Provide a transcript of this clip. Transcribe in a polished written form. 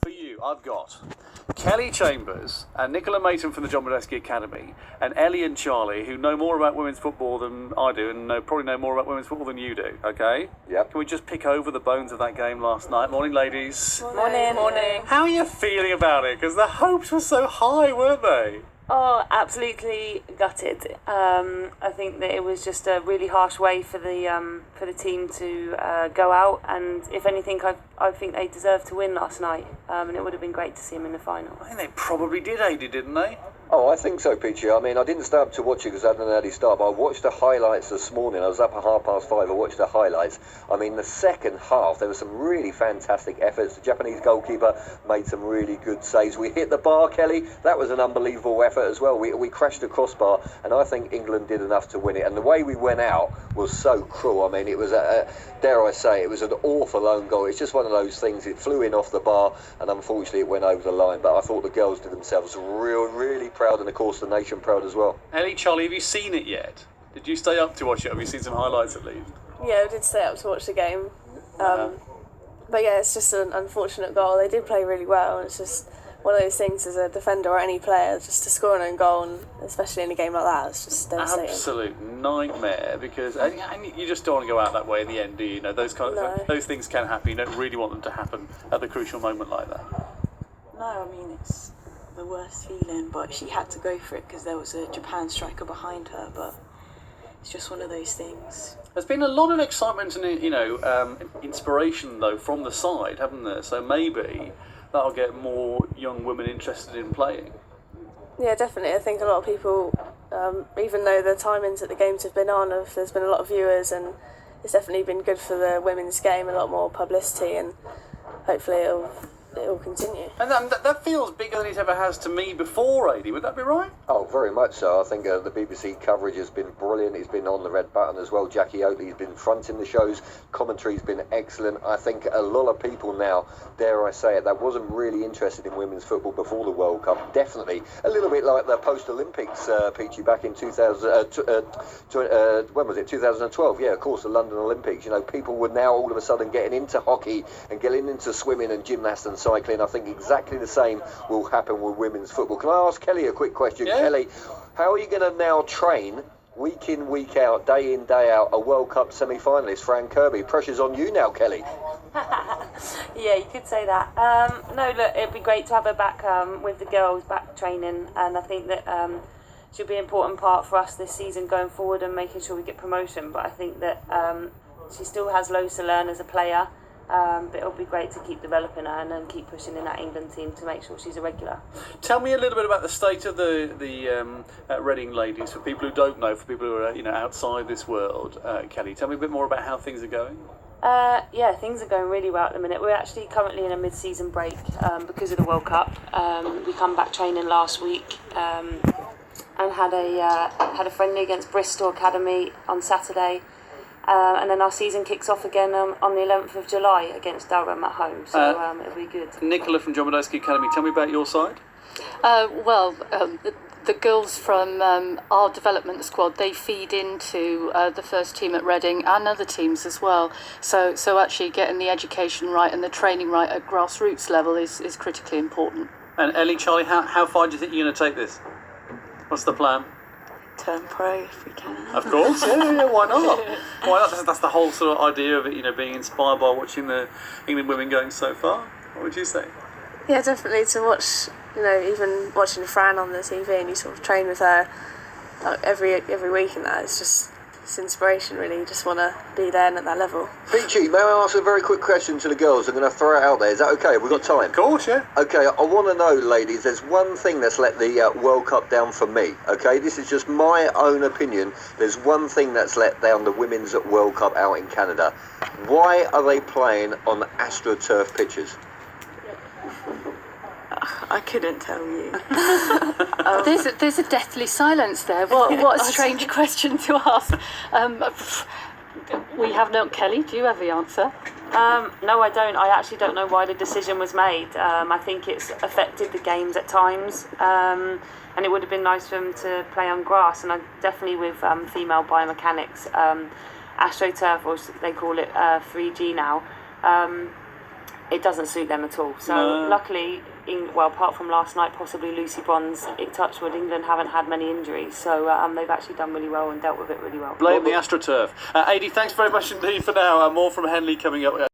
For you, I've got Kelly Chambers and Nicola Mason from the John Brodesky Academy, and Ellie and Charlie, who know more about women's football than I do, and probably know more about women's football than you do. Okay? Yep. Can we just pick over the bones of that game last night? Morning, ladies. Morning. How are you feeling about it? Because the hopes were so high, weren't they? Oh, absolutely gutted. I think that it was just a really harsh way for the team to go out, and if anything, I think they deserved to win last night, and it would have been great to see them in the final. I think they probably did, Adi, didn't they? Oh, I think so, Peachy. I mean, I didn't stay up to watch it because I had an early start, but I watched the highlights this morning. I was up at 5:30. I watched the highlights. I mean, the second half, there were some really fantastic efforts. The Japanese goalkeeper made some really good saves. We hit the bar, Kelly. That was an unbelievable effort as well. We crashed the crossbar, and I think England did enough to win it. And the way we went out was so cruel. I mean, it was, dare I say, it was an awful own goal. It's just one of those things. It flew in off the bar, and unfortunately it went over the line. But I thought the girls did themselves really proud, and of course the nation proud as well. Ellie, Charlie, have you seen it yet? Did you stay up to watch it? Have you seen some highlights at least? Yeah, I did stay up to watch the game. But yeah, it's just an unfortunate goal. They did play really well, and it's just one of those things as a defender or any player, just to score an own goal, and especially in a game like that, it's just devastating. Absolute nightmare, because and you just don't want to go out that way in the end, do you? You know, those things can happen. You don't really want them to happen at the crucial moment like that. No, I mean, it's the worst feeling, but she had to go for it because there was a Japan striker behind her, but it's just one of those things. There's been a lot of excitement and, inspiration, though, from the side, haven't there? So maybe that'll get more young women interested in playing. Yeah, definitely. I think a lot of people, even though the timings that the games have been on, there's been a lot of viewers, and it's definitely been good for the women's game, a lot more publicity, and hopefully it'll continue. And that feels bigger than it ever has to me before, Adi. Would that be right? Oh, very much so. I think the BBC coverage has been brilliant. It's been on the red button as well. Jackie Oatley's been fronting the shows. Commentary's been excellent. I think a lot of people now, dare I say it, that wasn't really interested in women's football before the World Cup. Definitely a little bit like the post-Olympics, Peachy, back in 2012. Yeah, of course, the London Olympics. You know, people were now all of a sudden getting into hockey and getting into swimming and gymnastics and cycling. I think exactly the same will happen with women's football. Can I ask Kelly a quick question? Yeah. Kelly, how are you going to now train week in, week out, day in, day out, a World Cup semi-finalist, Fran Kirby? Pressure's on you now, Kelly. Yeah, you could say that. No, look, it'd be great to have her back with the girls, back training, and I think that she'll be an important part for us this season going forward and making sure we get promotion. But I think that she still has loads to learn as a player. But it'll be great to keep developing her and then keep pushing in that England team to make sure she's a regular. Tell me a little bit about the state of the Reading ladies, for people who don't know, for people who are outside this world. Kelly, tell me a bit more about how things are going. Yeah, things are going really well at the minute. We're actually currently in a mid-season break because of the World Cup. We come back training last week and had a friendly against Bristol Academy on Saturday. And then our season kicks off again on the 11th of July against Durham at home, so it'll be good. Nicola from John Brodesky Academy, tell me about your side. The girls from our development squad, they feed into the first team at Reading and other teams as well. So actually getting the education right and the training right at grassroots level is critically important. And Ellie, Charlie, how far do you think you're going to take this? What's the plan? Turn pro if we can. Of course, yeah, why not? Why not? That's the whole sort of idea of it, being inspired by watching the England women going so far. What would you say? Yeah, definitely to watch, even watching Fran on the TV and you sort of train with her every week, and that it's inspiration really. You just want to be there and at that level. Peachy, may I ask a very quick question to the girls? I'm going to throw it out there. Is that okay? Have we got time? Of course, yeah. Okay, I want to know, ladies, there's one thing that's let the World Cup down for me, okay? This is just my own opinion. There's one thing that's let down the Women's World Cup out in Canada. Why are they playing on AstroTurf pitches? I couldn't tell you. There's a deathly silence there. What a strange question to ask. We have no. Kelly, do you have the answer? No, I don't. I actually don't know why the decision was made. I think it's affected the games at times, and it would have been nice for them to play on grass. And definitely with female biomechanics, AstroTurf, or they call it 3G now. it doesn't suit them at all. So No. luckily, well, apart from last night, possibly Lucy Bronze, touchwood, England haven't had many injuries. So they've actually done really well and dealt with it really well. Blame the AstroTurf. AD, thanks very much indeed for now. More from Henley coming up.